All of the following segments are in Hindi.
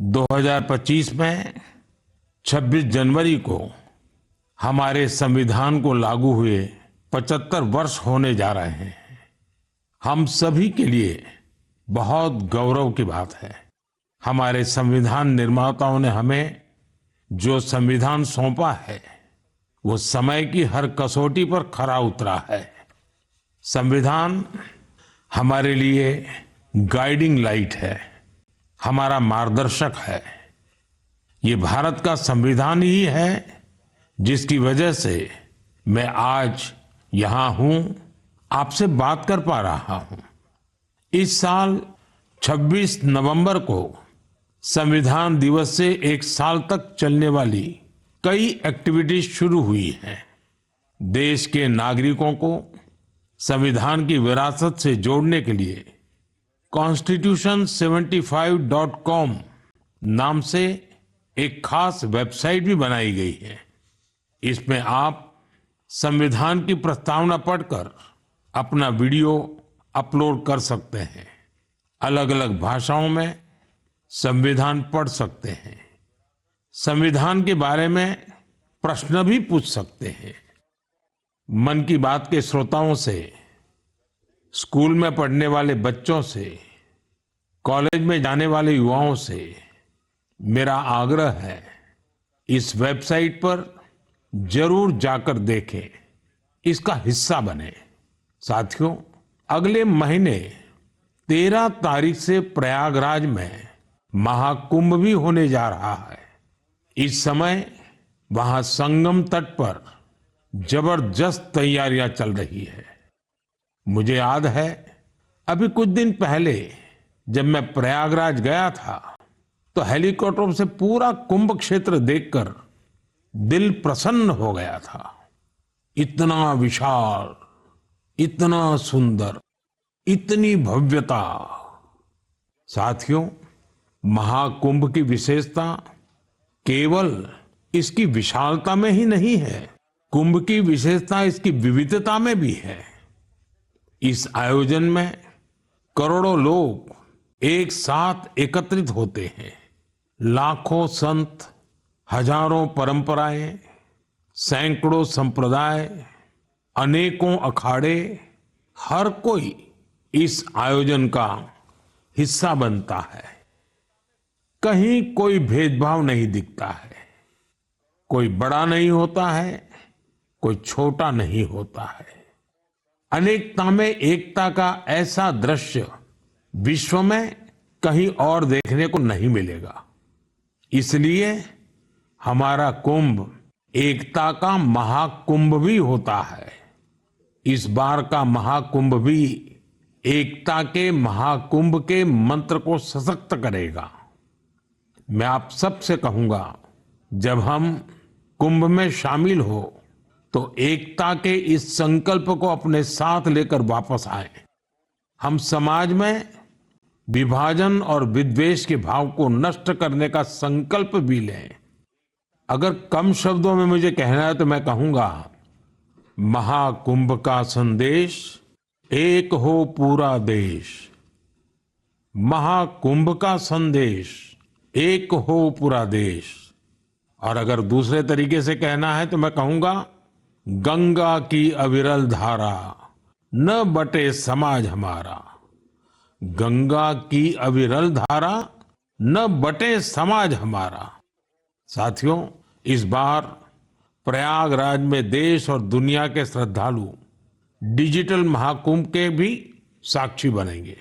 2025 में 26 जनवरी को हमारे संविधान को लागू हुए 75 वर्ष होने जा रहे हैं। हम सभी के लिए बहुत गौरव की बात है। हमारे संविधान निर्माताओं ने हमें जो संविधान सौंपा है वो समय की हर कसौटी पर खरा उतरा है। संविधान हमारे लिए गाइडिंग लाइट है, हमारा मार्गदर्शक है। ये भारत का संविधान ही है जिसकी वजह से मैं आज यहां हूं, आपसे बात कर पा रहा हूं। इस साल 26 नवंबर को संविधान दिवस से एक साल तक चलने वाली कई एक्टिविटीज शुरू हुई हैं। देश के नागरिकों को संविधान की विरासत से जोड़ने के लिए constitution75.com नाम से एक खास वेबसाइट भी बनाई गई है। इसमें आप संविधान की प्रस्तावना पढ़कर अपना वीडियो अपलोड कर सकते हैं। अलग अलग भाषाओं में संविधान पढ़ सकते हैं। संविधान के बारे में प्रश्न भी पूछ सकते हैं। मन की बात के श्रोताओं से, स्कूल में पढ़ने वाले बच्चों से, कॉलेज में जाने वाले युवाओं से मेरा आग्रह है, इस वेबसाइट पर जरूर जाकर देखें, इसका हिस्सा बने। साथियों, अगले महीने 13 तारीख से प्रयागराज में महाकुंभ भी होने जा रहा है। इस समय वहां संगम तट पर जबरदस्त तैयारियां चल रही है। मुझे याद है, अभी कुछ दिन पहले जब मैं प्रयागराज गया था तो हेलीकॉप्टर से पूरा कुंभ क्षेत्र देखकर दिल प्रसन्न हो गया था। इतना विशाल, इतना सुंदर, इतनी भव्यता। साथियों, महाकुंभ की विशेषता केवल इसकी विशालता में ही नहीं है, कुंभ की विशेषता इसकी विविधता में भी है। इस आयोजन में करोड़ों लोग एक साथ एकत्रित होते हैं। लाखों संत, हजारों परंपराएं, सैकड़ों संप्रदाय, अनेकों अखाड़े, हर कोई इस आयोजन का हिस्सा बनता है। कहीं कोई भेदभाव नहीं दिखता है। कोई बड़ा नहीं होता है, कोई छोटा नहीं होता है। अनेकता में एकता का ऐसा दृश्य विश्व में कहीं और देखने को नहीं मिलेगा। इसलिए हमारा कुंभ एकता का महाकुंभ भी होता है। इस बार का महाकुंभ भी एकता के महाकुंभ के मंत्र को सशक्त करेगा। मैं आप सबसे कहूंगा, जब हम कुंभ में शामिल हो तो एकता के इस संकल्प को अपने साथ लेकर वापस आए। हम समाज में विभाजन और विद्वेष के भाव को नष्ट करने का संकल्प भी लें। अगर कम शब्दों में मुझे कहना है तो मैं कहूंगा, महाकुंभ का संदेश, एक हो पूरा देश। महाकुंभ का संदेश, एक हो पूरा देश। और अगर दूसरे तरीके से कहना है तो मैं कहूंगा, गंगा की अविरल धारा, न बटे समाज हमारा। गंगा की अविरल धारा, न बटे समाज हमारा। साथियों, इस बार प्रयागराज में देश और दुनिया के श्रद्धालु डिजिटल महाकुंभ के भी साक्षी बनेंगे।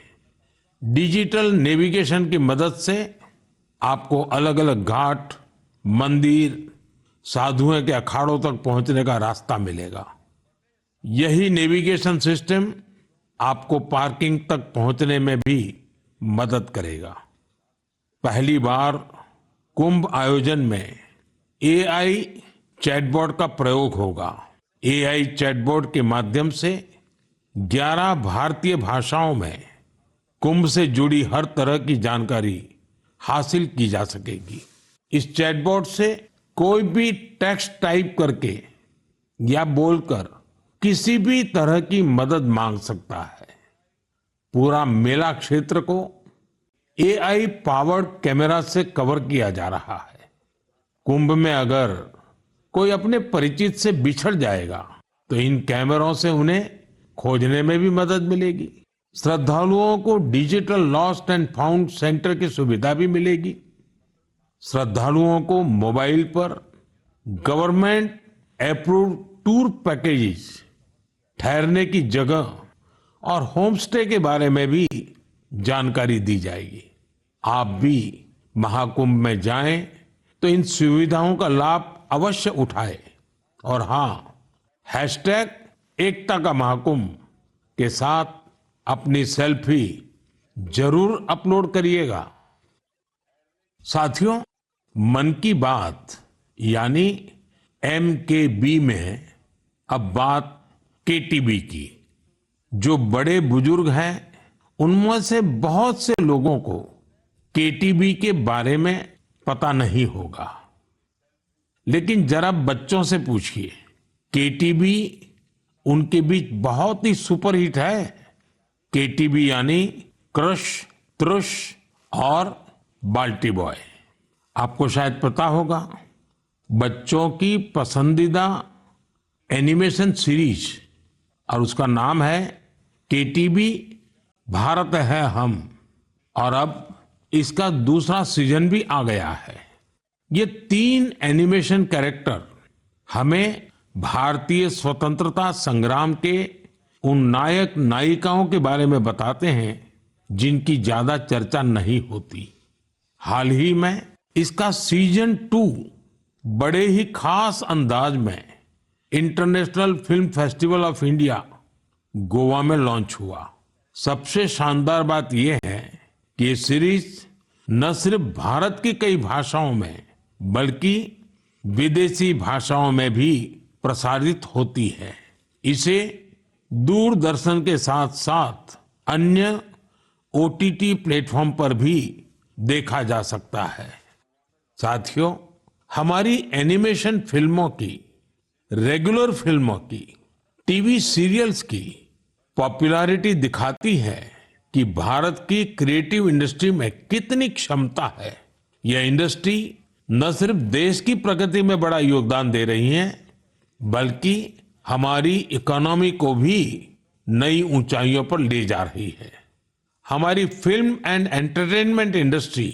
डिजिटल नेविगेशन की मदद से आपको अलग अलग घाट, मंदिर, साधुओं के अखाड़ों तक पहुंचने का रास्ता मिलेगा। यही नेविगेशन सिस्टम आपको पार्किंग तक पहुंचने में भी मदद करेगा। पहली बार कुंभ आयोजन में एआई चैटबॉट का प्रयोग होगा। एआई चैटबॉट के माध्यम से 11 भारतीय भाषाओं में कुंभ से जुड़ी हर तरह की जानकारी हासिल की जा सकेगी। इस चैटबॉट से कोई भी टेक्स्ट टाइप करके या बोलकर किसी भी तरह की मदद मांग सकता है। पूरा मेला क्षेत्र को एआई पावर्ड कैमरा से कवर किया जा रहा है। कुंभ में अगर कोई अपने परिचित से बिछड़ जाएगा तो इन कैमरों से उन्हें खोजने में भी मदद मिलेगी। श्रद्धालुओं को digital lost and found centre की सुविधा भी मिलेगी। श्रद्धालुओं को मोबाइल पर गवर्नमेंट अप्रूव्ड टूर पैकेजेस, ठहरने की जगह और होम स्टे के बारे में भी जानकारी दी जाएगी। आप भी महाकुंभ में जाएं तो इन सुविधाओं का लाभ अवश्य उठाएं। और हाँ, हैशटैग एकता का महाकुंभ के साथ अपनी सेल्फी जरूर अपलोड करिएगा। साथियों, मन की बात यानी MKB में अब बात KTB की। जो बड़े बुजुर्ग हैं उनमें से बहुत से लोगों को KTB के बारे में पता नहीं होगा, लेकिन जरा बच्चों से पूछिए। KTB उनके बीच बहुत ही सुपरहिट है। KTB यानी क्रश, त्रुश और बाल्टी बॉय। आपको शायद पता होगा, बच्चों की पसंदीदा एनिमेशन सीरीज और उसका नाम है KTB भारत है हम। और अब इसका दूसरा सीजन भी आ गया है। ये 3 एनिमेशन कैरेक्टर हमें भारतीय स्वतंत्रता संग्राम के उन नायक नायिकाओं के बारे में बताते हैं जिनकी ज्यादा चर्चा नहीं होती। हाल ही में इसका सीजन 2 बड़े ही खास अंदाज में international film festival of India Goa में लॉन्च हुआ। सबसे शानदार बात यह है कि ये सीरीज न सिर्फ भारत की कई भाषाओं में बल्कि विदेशी भाषाओं में भी प्रसारित होती है। इसे दूरदर्शन के साथ साथ अन्य OTT प्लेटफॉर्म पर भी देखा जा सकता है। साथियों, हमारी एनिमेशन फिल्मों की, रेगुलर फिल्मों की, टीवी सीरियल्स की पॉपुलैरिटी दिखाती है कि भारत की क्रिएटिव इंडस्ट्री में कितनी क्षमता है। यह इंडस्ट्री न सिर्फ देश की प्रगति में बड़ा योगदान दे रही है, बल्कि हमारी इकोनॉमी को भी नई ऊंचाइयों पर ले जा रही है। हमारी फिल्म एंड एंटरटेनमेंट इंडस्ट्री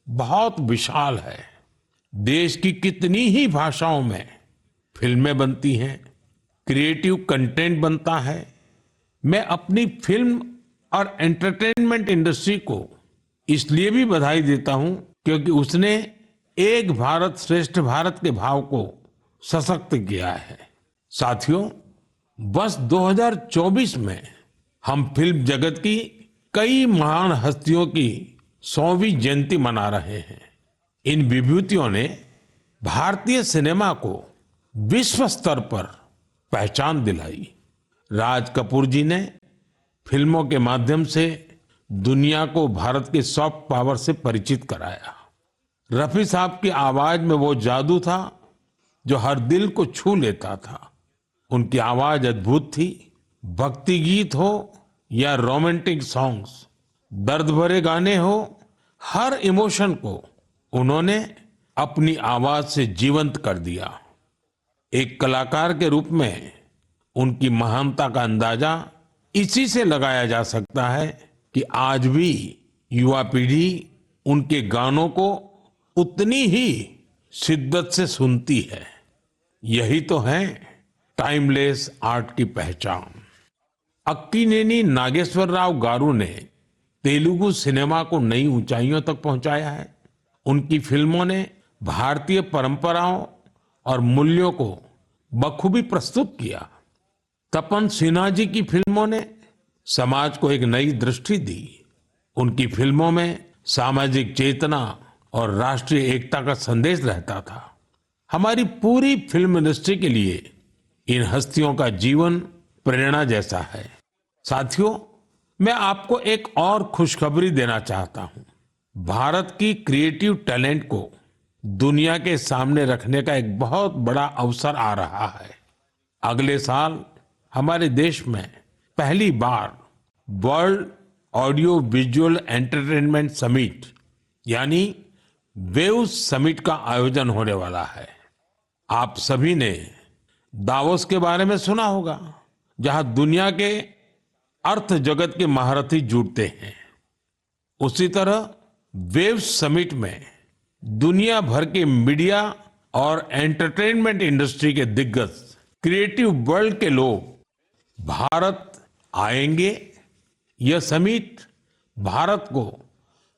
बहुत विशाल है। देश की कितनी ही भाषाओं में फिल्में बनती हैं, क्रिएटिव कंटेंट बनता है। मैं अपनी फिल्म और एंटरटेनमेंट इंडस्ट्री को इसलिए भी बधाई देता हूं क्योंकि उसने एक भारत श्रेष्ठ भारत के भाव को सशक्त किया है। साथियों, वर्ष 2024 में हम फिल्म जगत की कई महान हस्तियों की 100वीं जयंती मना रहे हैं। इन विभूतियों ने भारतीय सिनेमा को विश्व स्तर पर पहचान दिलाई। राज कपूर जी ने फिल्मों के माध्यम से दुनिया को भारत के सॉफ्ट पावर से परिचित कराया। रफी साहब की आवाज में वो जादू था जो हर दिल को छू लेता था। उनकी आवाज अद्भुत थी। भक्ति गीत हो या रोमांटिक सॉन्ग्स, दर्द भरे गाने हो, हर इमोशन को उन्होंने अपनी आवाज से जीवंत कर दिया। एक कलाकार के रूप में उनकी महानता का अंदाजा इसी से लगाया जा सकता है कि आज भी युवा पीढ़ी उनके गानों को उतनी ही शिद्दत से सुनती है। यही तो है टाइमलेस आर्ट की पहचान। अक्कीनेनी नागेश्वर राव गारू ने तेलुगु सिनेमा को नई ऊंचाइयों तक पहुंचाया है। उनकी फिल्मों ने भारतीय परंपराओं और मूल्यों को बखूबी प्रस्तुत किया। तपन सिन्हा जी की फिल्मों ने समाज को एक नई दृष्टि दी। उनकी फिल्मों में सामाजिक चेतना और राष्ट्रीय एकता का संदेश रहता था। हमारी पूरी फिल्म इंडस्ट्री के लिए इन हस्तियों का जीवन प्रेरणा जैसा है। साथियों, मैं आपको एक और खुशखबरी देना चाहता हूं। भारत की क्रिएटिव टैलेंट को दुनिया के सामने रखने का एक बहुत बड़ा अवसर आ रहा है। अगले साल हमारे देश में पहली बार world audio visual entertainment summit यानी वेव समिट का आयोजन होने वाला है। आप सभी ने दावोस के बारे में सुना होगा, जहां दुनिया के अर्थ जगत के महारथी जुटते हैं। उसी तरह वेव समिट में दुनिया भर के मीडिया और एंटरटेनमेंट इंडस्ट्री के दिग्गज, क्रिएटिव वर्ल्ड के लोग भारत आएंगे। यह समिट भारत को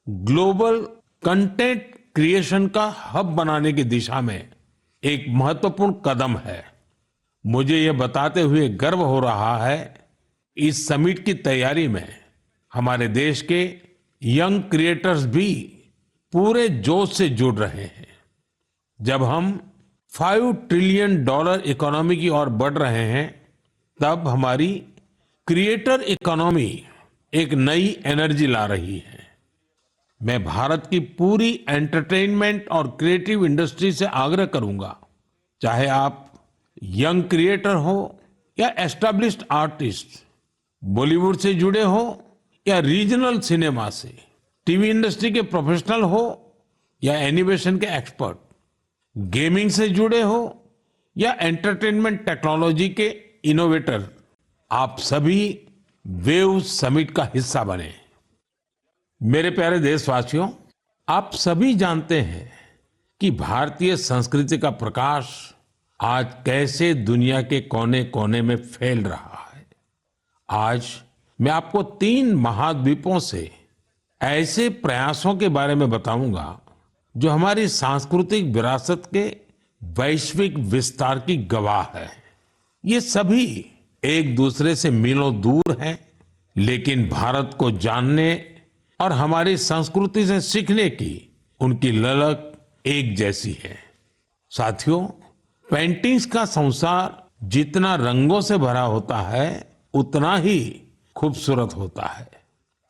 ग्लोबल कंटेंट क्रिएशन का हब बनाने की दिशा में एक महत्वपूर्ण कदम है। मुझे यह बताते हुए गर्व हो रहा है, इस समिट की तैयारी में हमारे देश के यंग क्रिएटर्स भी पूरे जोश से जुड़ रहे हैं। जब हम $5 ट्रिलियन इकोनॉमी की ओर बढ़ रहे हैं, तब हमारी क्रिएटर इकोनॉमी एक नई एनर्जी ला रही है। मैं भारत की पूरी एंटरटेनमेंट और क्रिएटिव इंडस्ट्री से आग्रह करूंगा, चाहे आप यंग क्रिएटर हो या एस्टैब्लिश्ड आर्टिस्ट, बॉलीवुड से जुड़े हो या रीजनल सिनेमा से, टीवी इंडस्ट्री के प्रोफेशनल हो या एनिमेशन के एक्सपर्ट, गेमिंग से जुड़े हो या एंटरटेनमेंट टेक्नोलॉजी के इनोवेटर, आप सभी वेव समिट का हिस्सा बने। मेरे प्यारे देशवासियों, आप सभी जानते हैं कि भारतीय संस्कृति का प्रकाश आज कैसे दुनिया के कोने कोने में फैल रहा है। आज मैं आपको 3 महाद्वीपों से ऐसे प्रयासों के बारे में बताऊंगा जो हमारी सांस्कृतिक विरासत के वैश्विक विस्तार की गवाह है। ये सभी एक दूसरे से मीलों दूर हैं, लेकिन भारत को जानने और हमारी संस्कृति से सीखने की उनकी ललक एक जैसी है। साथियों, पेंटिंग्स का संसार जितना रंगों से भरा होता है, उतना ही खूबसूरत होता है।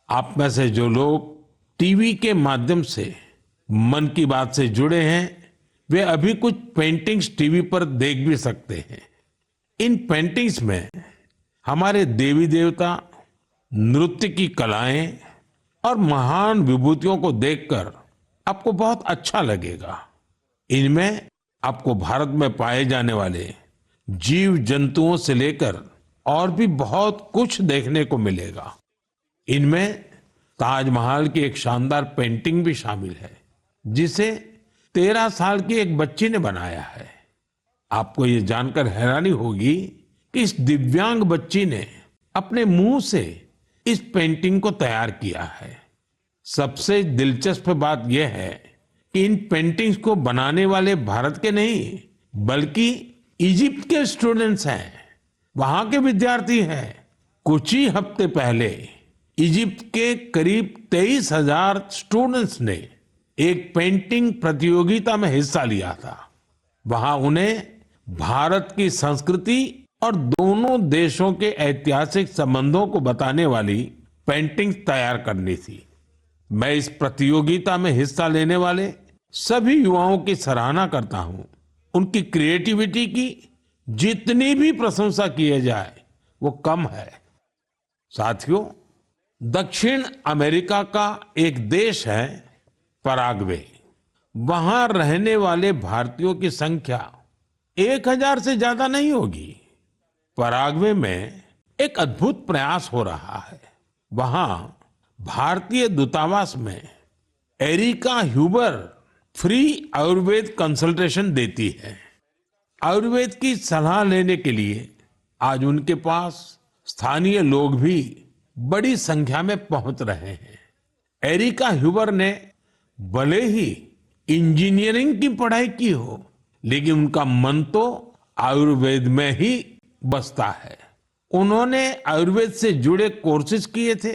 आप में से जो लोग टीवी के माध्यम से मन की बात से जुड़े हैं, वे अभी कुछ पेंटिंग्स टीवी पर देख भी सकते हैं। इन पेंटिंग्स में हमारे देवी देवता, नृत्य की कलाएं और महान विभूतियों को देखकर आपको बहुत अच्छा लगेगा। इनमें आपको भारत में पाए जाने वाले जीव जंतुओं से लेकर और भी बहुत कुछ देखने को मिलेगा। इनमें ताजमहल की एक शानदार पेंटिंग भी शामिल है, जिसे 13 साल की एक बच्ची ने बनाया है। आपको ये जानकर हैरानी होगी कि इस दिव्यांग बच्ची ने अपने मुंह से इस पेंटिंग को तैयार किया है। सबसे दिलचस्प बात यह है कि इन पेंटिंग्स को बनाने वाले भारत के नहीं, बल्कि इजिप्ट के स्टूडेंट्स हैं, वहां के विद्यार्थी हैं। कुछ ही हफ्ते पहले इजिप्ट के करीब 23,000 स्टूडेंट्स ने एक पेंटिंग प्रतियोगिता में हिस्सा लिया था। वहां उन्हें भारत की संस्कृति और दोनों देशों के ऐतिहासिक संबंधों को बताने वाली पेंटिंग तैयार करनी थी। मैं इस प्रतियोगिता में हिस्सा लेने वाले सभी युवाओं की सराहना करता हूं। उनकी क्रिएटिविटी की जितनी भी प्रशंसा की जाए वो कम है। साथियों, दक्षिण अमेरिका का एक देश है पराग्वे। वहां रहने वाले भारतीयों की संख्या 1,000 से ज्यादा नहीं होगी। पराग्वे में एक अद्भुत प्रयास हो रहा है। वहां भारतीय दूतावास में Erika Huber free Ayurveda consultation देती है। आयुर्वेद की सलाह लेने के लिए आज उनके पास स्थानीय लोग भी बड़ी संख्या में पहुंच रहे हैं। एरिका ह्यूबर ने भले ही इंजीनियरिंग की पढ़ाई की हो, लेकिन उनका मन तो आयुर्वेद में ही बसता है। उन्होंने आयुर्वेद से जुड़े कोर्सेज किए थे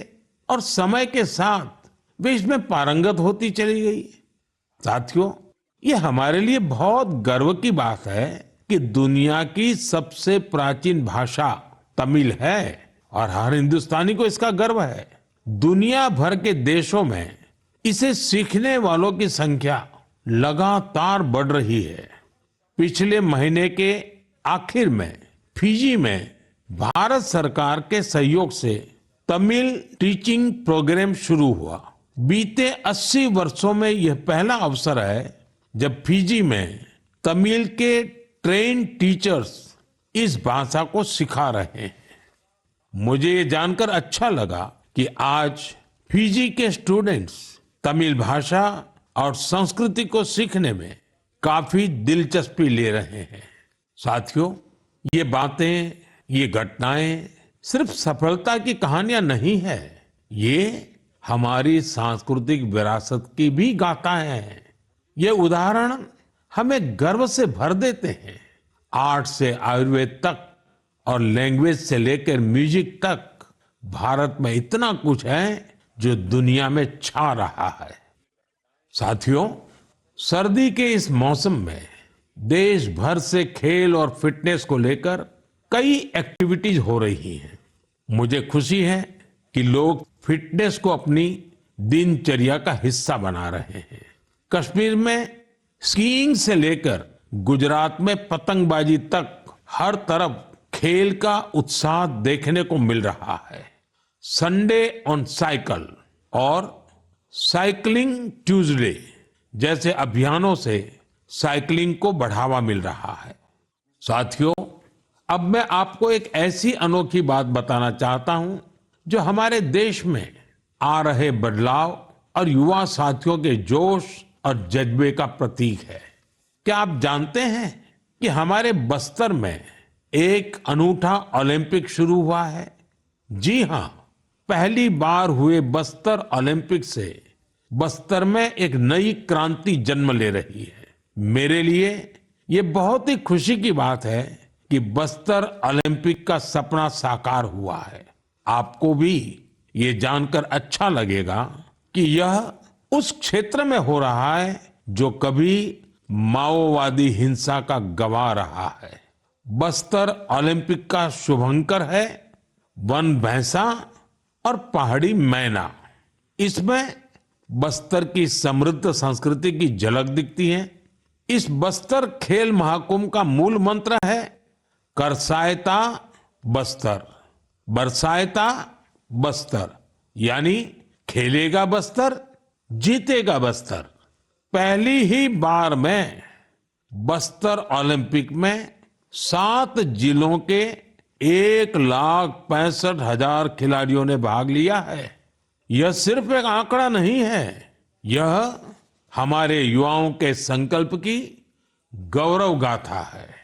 और समय के साथ वे इसमें पारंगत होती चली गई। साथियों, ये हमारे लिए बहुत गर्व की बात है कि दुनिया की सबसे प्राचीन भाषा तमिल है और हर हिंदुस्तानी को इसका गर्व है। दुनिया भर के देशों में इसे सीखने वालों की संख्या लगातार बढ़ रही है। पिछले महीने के आखिर में फिजी में भारत सरकार के सहयोग से तमिल टीचिंग प्रोग्राम शुरू हुआ। बीते 80 वर्षों में यह पहला अवसर है जब फिजी में तमिल के ट्रेन टीचर्स इस भाषा को सिखा रहे हैं। मुझे ये जानकर अच्छा लगा कि आज फिजी के स्टूडेंट्स तमिल भाषा और संस्कृति को सीखने में काफी दिलचस्पी ले रहे हैं। साथियों, ये बातें, ये घटनाएं सिर्फ सफलता की कहानियां नहीं है, ये हमारी सांस्कृतिक विरासत की भी गाथाएं हैं। ये उदाहरण हमें गर्व से भर देते हैं। आर्ट से आयुर्वेद तक और लैंग्वेज से लेकर म्यूजिक तक भारत में इतना कुछ है जो दुनिया में छा रहा है। साथियों, सर्दी के इस मौसम में देश भर से खेल और फिटनेस को लेकर कई एक्टिविटीज हो रही हैं। मुझे खुशी है कि लोग फिटनेस को अपनी दिनचर्या का हिस्सा बना रहे हैं। कश्मीर में स्कीइंग से लेकर गुजरात में पतंगबाजी तक हर तरफ खेल का उत्साह देखने को मिल रहा है। संडे ऑन साइकिल और साइकिलिंग ट्यूसडे जैसे अभियानों से साइकिलिंग को बढ़ावा मिल रहा है। साथियों, अब मैं आपको एक ऐसी अनोखी बात बताना चाहता हूं जो हमारे देश में आ रहे बदलाव और युवा साथियों के जोश और जज्बे का प्रतीक है। क्या आप जानते हैं कि हमारे बस्तर में एक अनूठा ओलंपिक शुरू हुआ है? जी हां, पहली बार हुए बस्तर ओलंपिक से बस्तर में एक नई क्रांति जन्म ले रही है। मेरे लिए ये बहुत ही खुशी की बात है कि बस्तर ओलंपिक का सपना साकार हुआ है। आपको भी ये जानकर अच्छा लगेगा कि यह उस क्षेत्र में हो रहा है जो कभी माओवादी हिंसा का गवाह रहा है। बस्तर ओलंपिक का शुभंकर है वन भैंसा और पहाड़ी मैना। इसमें बस्तर की समृद्ध संस्कृति की झलक दिखती है। इस बस्तर खेल महाकुंभ का मूल मंत्र है करसायता बस्तर, बरसायता बस्तर, यानी खेलेगा बस्तर, जीतेगा बस्तर। पहली ही बार में बस्तर ओलंपिक में 7 जिलों के 1,65,000 खिलाड़ियों ने भाग लिया है। यह सिर्फ एक आंकड़ा नहीं है, यह हमारे युवाओं के संकल्प की गौरव गाथा है।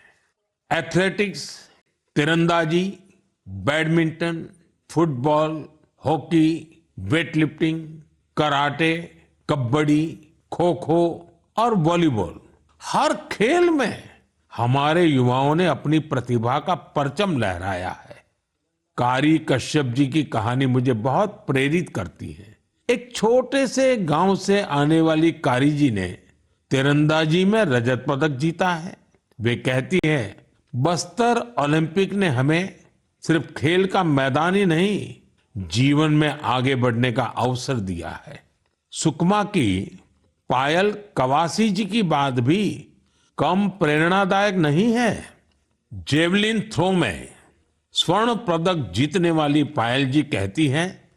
एथलेटिक्स, तीरंदाजी, badminton, football, hockey, weightlifting, karate, kabaddi, kho kho और वॉलीबॉल, हर खेल में हमारे युवाओं ने अपनी प्रतिभा का परचम लहराया है। कारी कश्यप जी की कहानी मुझे बहुत प्रेरित करती है। एक छोटे से गांव से आने वाली कारी जी ने तीरंदाजी में रजत पदक जीता है। वे कहती हैं, बस्तर ओलंपिक ने हमें सिर्फ खेल का मैदान ही नहीं, जीवन में आगे बढ़ने का अवसर दिया है। सुकमा की पायल कवासी जी की बात भी कम प्रेरणादायक नहीं है। जेवलिन थ्रो में स्वर्ण पदक जीतने वाली पायल जी कहती हैं,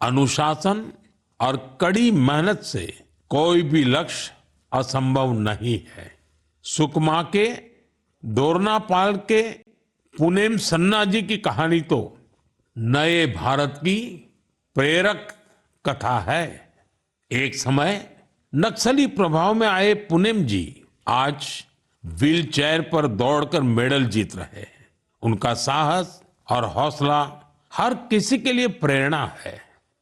अनुशासन और कड़ी मेहनत से कोई भी लक्ष्य असंभव नहीं है। सुकमा के दोरनापाल के पुनेम सन्ना जी की कहानी तो नए भारत की प्रेरक कथा है। एक समय नक्सली प्रभाव में आए पुनेम जी आज व्हील चेयर पर दौड़कर मेडल जीत रहे हैं। उनका साहस और हौसला हर किसी के लिए प्रेरणा है।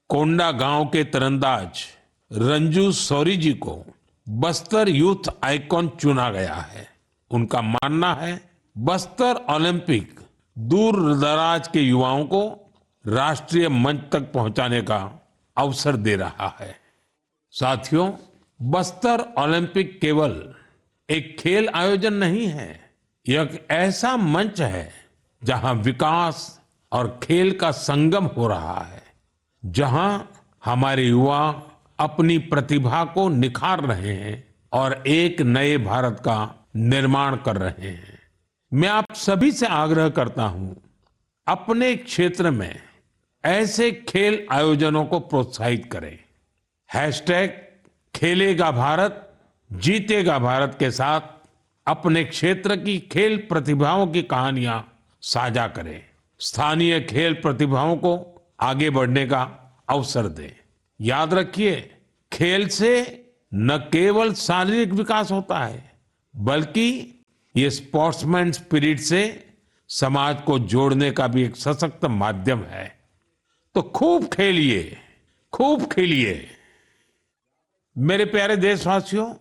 कोंडा गांव के तीरंदाज रंजू सौरी जी को बस्तर यूथ आइकॉन चुना गया है। उनका मानना है बस्तर ओलंपिक दूर दराज के युवाओं को राष्ट्रीय मंच तक पहुंचाने का अवसर दे रहा है। साथियों, बस्तर ओलंपिक केवल एक खेल आयोजन नहीं है, यह एक ऐसा मंच है जहां विकास और खेल का संगम हो रहा है, जहां हमारे युवा अपनी प्रतिभा को निखार रहे हैं और एक नए भारत का निर्माण कर रहे हैं। मैं आप सभी से आग्रह करता हूं, अपने क्षेत्र में ऐसे खेल आयोजनों को प्रोत्साहित करें। हैशटैग खेलेगा भारत जीतेगा भारत के साथ अपने क्षेत्र की खेल प्रतिभाओं की कहानियां साझा करें। स्थानीय खेल प्रतिभाओं को आगे बढ़ने का अवसर दें। याद रखिए, खेल से न केवल शारीरिक विकास होता है, बल्कि ये स्पोर्ट्समैन स्पिरिट से समाज को जोड़ने का भी एक सशक्त माध्यम है। तो खूब खेलिए, खूब खेलिए। मेरे प्यारे देशवासियों,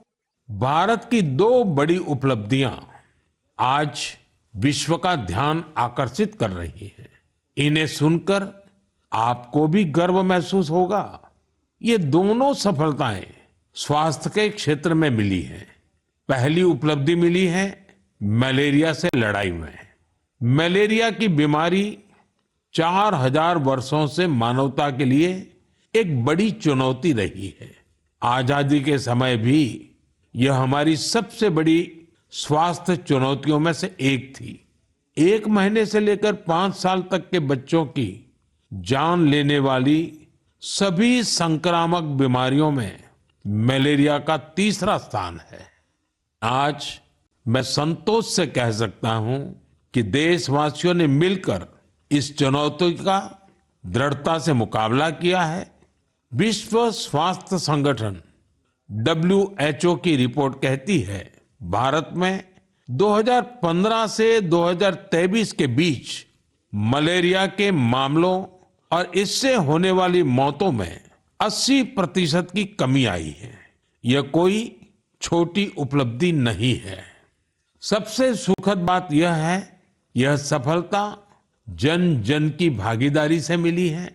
भारत की दो बड़ी उपलब्धियां आज विश्व का ध्यान आकर्षित कर रही हैं। इन्हें सुनकर आपको भी गर्व महसूस होगा। ये दोनों सफलताएं स्वास्थ्य के क्षेत्र में मिली हैं। पहली उपलब्धि मिली है मलेरिया से लड़ाई में। मलेरिया की बीमारी 4000 वर्षों से मानवता के लिए एक बड़ी चुनौती रही है। आजादी के समय भी यह हमारी सबसे बड़ी स्वास्थ्य चुनौतियों में से एक थी। 1 महीने से लेकर 5 साल तक के बच्चों की जान लेने वाली सभी संक्रामक बीमारियों में मलेरिया का तीसरा स्थान है। आज मैं संतोष से कह सकता हूं कि देशवासियों ने मिलकर इस चुनौती का दृढ़ता से मुकाबला किया है। विश्व स्वास्थ्य संगठन WHO की रिपोर्ट कहती है, भारत में 2015 से 2023 के बीच मलेरिया के मामलों और इससे होने वाली मौतों में 80% की कमी आई है। यह कोई छोटी उपलब्धि नहीं है। सबसे सुखद बात यह है, यह सफलता जन जन की भागीदारी से मिली है।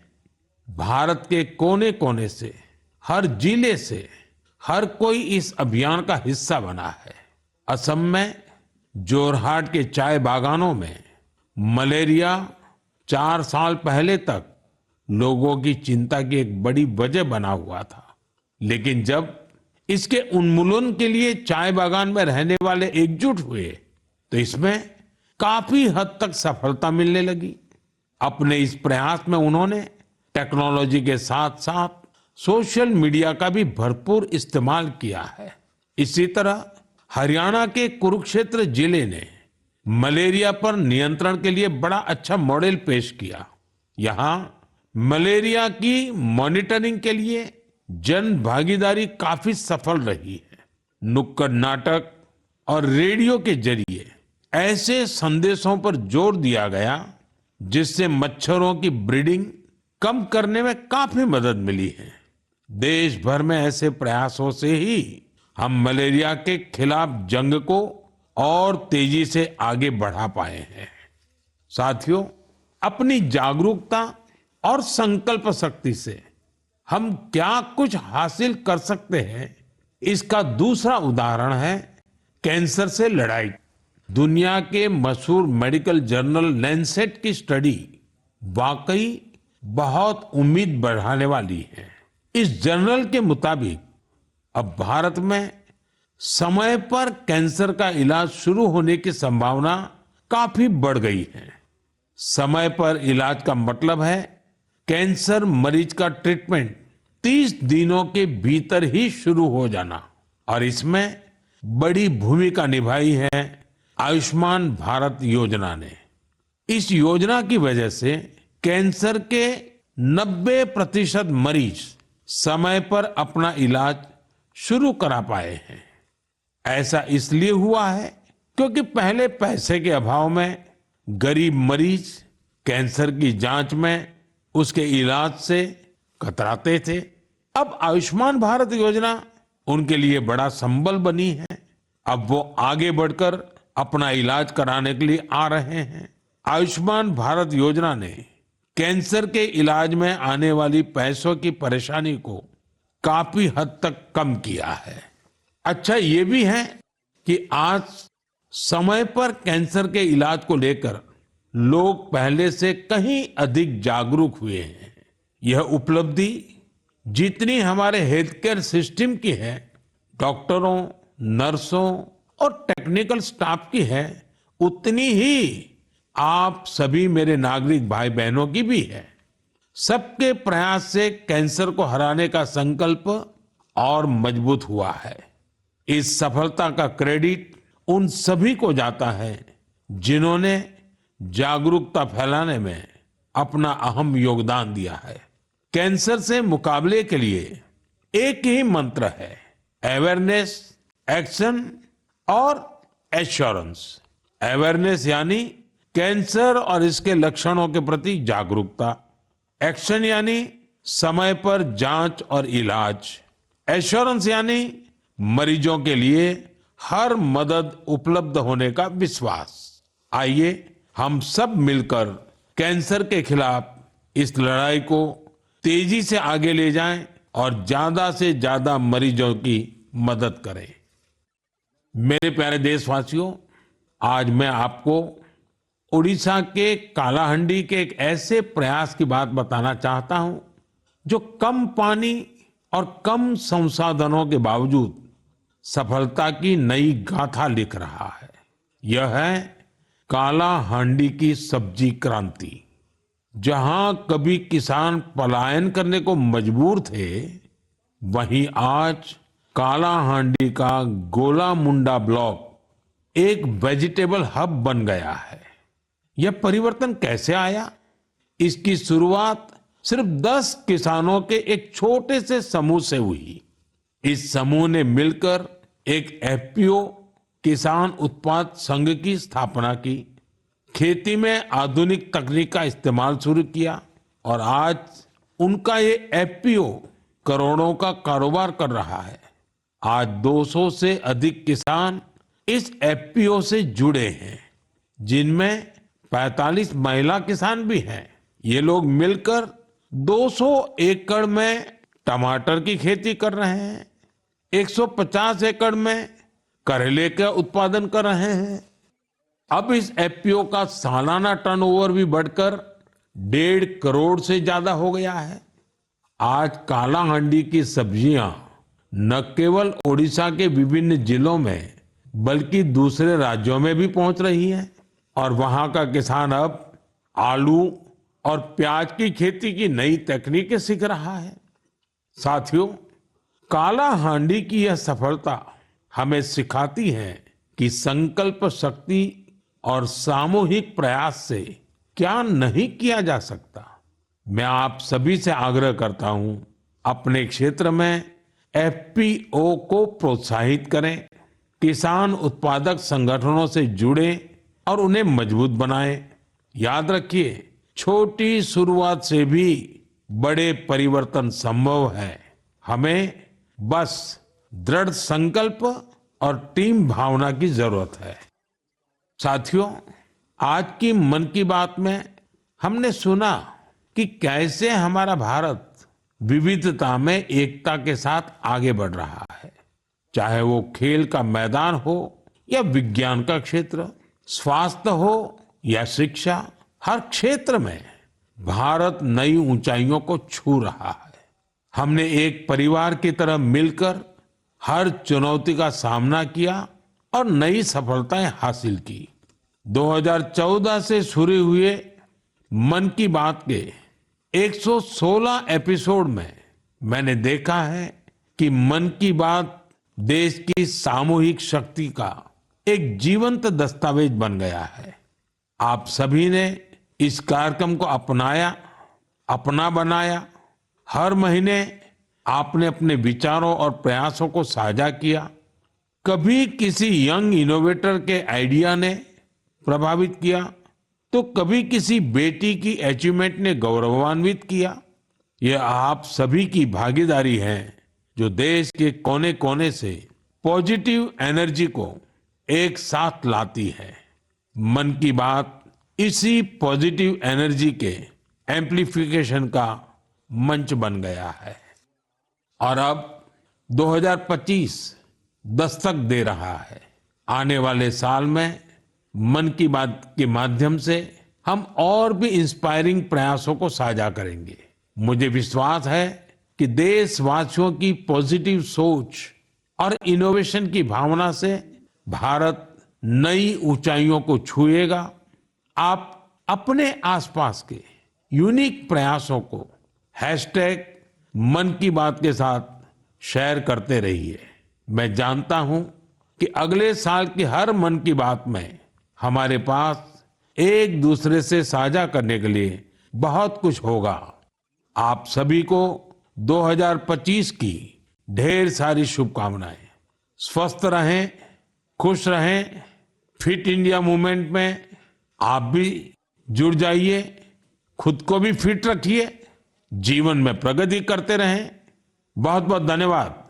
भारत के कोने कोने से, हर जिले से हर कोई इस अभियान का हिस्सा बना है। असम में जोरहाट के चाय बागानों में मलेरिया 4 साल पहले तक लोगों की चिंता की एक बड़ी वजह बना हुआ था, लेकिन जब इसके उन्मूलन के लिए चाय बागान में रहने वाले एकजुट हुए तो इसमें काफी हद तक सफलता मिलने लगी। अपने इस प्रयास में उन्होंने टेक्नोलॉजी के साथ साथ सोशल मीडिया का भी भरपूर इस्तेमाल किया है। इसी तरह हरियाणा के कुरुक्षेत्र जिले ने मलेरिया पर नियंत्रण के लिए बड़ा अच्छा मॉडल पेश किया। यहाँ मलेरिया की मॉनिटरिंग के लिए जन भागीदारी काफी सफल रही है। नुक्कड़ नाटक और रेडियो के जरिए ऐसे संदेशों पर जोर दिया गया जिससे मच्छरों की ब्रीडिंग कम करने में काफी मदद मिली है। देश भर में ऐसे प्रयासों से ही हम मलेरिया के खिलाफ जंग को और तेजी से आगे बढ़ा पाए हैं। साथियों, अपनी जागरूकता और संकल्प शक्ति से हम क्या कुछ हासिल कर सकते हैं, इसका दूसरा उदाहरण है कैंसर से लड़ाई। दुनिया के मशहूर मेडिकल जर्नल लैंसेट की स्टडी वाकई बहुत उम्मीद बढ़ाने वाली है। इस जर्नल के मुताबिक अब भारत में समय पर कैंसर का इलाज शुरू होने की संभावना काफी बढ़ गई है। समय पर इलाज का मतलब है कैंसर मरीज का ट्रीटमेंट 30 दिनों के भीतर ही शुरू हो जाना। और इसमें बड़ी भूमिका निभाई है आयुष्मान भारत योजना ने। इस योजना की वजह से कैंसर के 90% मरीज समय पर अपना इलाज शुरू करा पाए हैं। ऐसा इसलिए हुआ है क्योंकि पहले पैसे के अभाव में गरीब मरीज कैंसर की जांच में, उसके इलाज से कतराते थे। अब आयुष्मान भारत योजना उनके लिए बड़ा संबल बनी है। अब वो आगे बढ़कर अपना इलाज कराने के लिए आ रहे हैं। आयुष्मान भारत योजना ने कैंसर के इलाज में आने वाली पैसों की परेशानी को काफी हद तक कम किया है। अच्छा ये भी है कि आज समय पर कैंसर के इलाज को लेकर लोग पहले से कहीं अधिक जागरूक हुए हैं। यह उपलब्धि जितनी हमारे हेल्थ केयर सिस्टम की है, डॉक्टरों, नर्सों और टेक्निकल स्टाफ की है, उतनी ही आप सभी मेरे नागरिक भाई बहनों की भी है। सबके प्रयास से कैंसर को हराने का संकल्प और मजबूत हुआ है। इस सफलता का क्रेडिट उन सभी को जाता है जिन्होंने जागरूकता फैलाने में अपना अहम योगदान दिया है। कैंसर से मुकाबले के लिए एक ही मंत्र है, अवेयरनेस, एक्शन और एश्योरेंस। अवेयरनेस यानी कैंसर और इसके लक्षणों के प्रति जागरूकता, एक्शन यानी समय पर जांच और इलाज, एश्योरेंस यानी मरीजों के लिए हर मदद उपलब्ध होने का विश्वास। आइए हम सब मिलकर कैंसर के खिलाफ इस लड़ाई को तेजी से आगे ले जाएं और ज्यादा से ज्यादा मरीजों की मदद करें। मेरे प्यारे देशवासियों, आज मैं आपको उड़ीसा के कालाहांडी के एक ऐसे प्रयास की बात बताना चाहता हूं जो कम पानी और कम संसाधनों के बावजूद सफलता की नई गाथा लिख रहा है। यह है कालाहांडी की सब्जी क्रांति। जहां कभी किसान पलायन करने को मजबूर थे, वहीं आज कालाहांडी का गोला मुंडा ब्लॉक एक वेजिटेबल हब बन गया है। यह परिवर्तन कैसे आया? इसकी शुरुआत सिर्फ 10 किसानों के एक छोटे से समूह से हुई। इस समूह ने मिलकर एक एफपीओ किसान उत्पाद संघ की स्थापना की, खेती में आधुनिक तकनीक का इस्तेमाल शुरू किया और आज उनका ये एफपीओ करोड़ों का कारोबार कर रहा है। आज 200 से अधिक किसान इस एफपीओ से जुड़े हैं, जिनमें 45 महिला किसान भी हैं। ये लोग मिलकर 200 एकड़ में टमाटर की खेती कर रहे हैं, 150 एकड़ में करेले का उत्पादन कर रहे हैं। अब इस एफपीओ का सालाना टर्नओवर भी बढ़कर 1.5 करोड़ से ज्यादा हो गया है। आज कालाहांडी की सब्जियां न केवल ओडिशा के विभिन्न जिलों में बल्कि दूसरे राज्यों में भी पहुंच रही हैं और वहां का किसान अब आलू और प्याज की खेती की नई तकनीकें सीख रहा है। साथियों, कालाहांडी की यह सफलता हमें सिखाती है कि संकल्प शक्ति और सामूहिक प्रयास से क्या नहीं किया जा सकता। मैं आप सभी से आग्रह करता हूं, अपने क्षेत्र में एफपीओ को प्रोत्साहित करें, किसान उत्पादक संगठनों से जुड़े और उन्हें मजबूत बनाएं। याद रखिए, छोटी शुरुआत से भी बड़े परिवर्तन संभव है। हमें बस दृढ़ संकल्प और टीम भावना की जरूरत है। साथियों, आज की मन की बात में हमने सुना कि कैसे हमारा भारत विविधता में एकता के साथ आगे बढ़ रहा है। चाहे वो खेल का मैदान हो या विज्ञान का क्षेत्र, स्वास्थ्य हो या शिक्षा, हर क्षेत्र में भारत नई ऊंचाइयों को छू रहा है। हमने एक परिवार की तरह मिलकर हर चुनौती का सामना किया और नई सफलताएं हासिल की। 2014 से शुरू हुए मन की बात के 116 एपिसोड में मैंने देखा है कि मन की बात देश की सामूहिक शक्ति का एक जीवंत दस्तावेज बन गया है। आप सभी ने इस कार्यक्रम को अपनाया, अपना बनाया। हर महीने आपने अपने विचारों और प्रयासों को साझा किया। कभी किसी यंग इनोवेटर के आइडिया ने प्रभावित किया, तो कभी किसी बेटी की अचीवमेंट ने गौरवान्वित किया। यह आप सभी की भागीदारी है जो देश के कोने कोने से पॉजिटिव एनर्जी को एक साथ लाती है। मन की बात इसी पॉजिटिव एनर्जी के एम्प्लीफिकेशन का मंच बन गया है। और अब 2025 दस्तक दे रहा है। आने वाले साल में मन की बात के माध्यम से हम और भी इंस्पायरिंग प्रयासों को साझा करेंगे। मुझे विश्वास है कि देशवासियों की पॉजिटिव सोच और इनोवेशन की भावना से भारत नई ऊंचाइयों को छुएगा। आप अपने आसपास के यूनिक प्रयासों को हैशटैग मन की बात के साथ शेयर करते रहिए। मैं जानता हूं कि अगले साल की हर मन की बात में हमारे पास एक दूसरे से साझा करने के लिए बहुत कुछ होगा। आप सभी को 2025 की ढेर सारी शुभकामनाएं। स्वस्थ रहें, खुश रहें। फिट इंडिया मूवमेंट में आप भी जुड़ जाइए। खुद को भी फिट रखिए, जीवन में प्रगति करते रहें। बहुत बहुत धन्यवाद।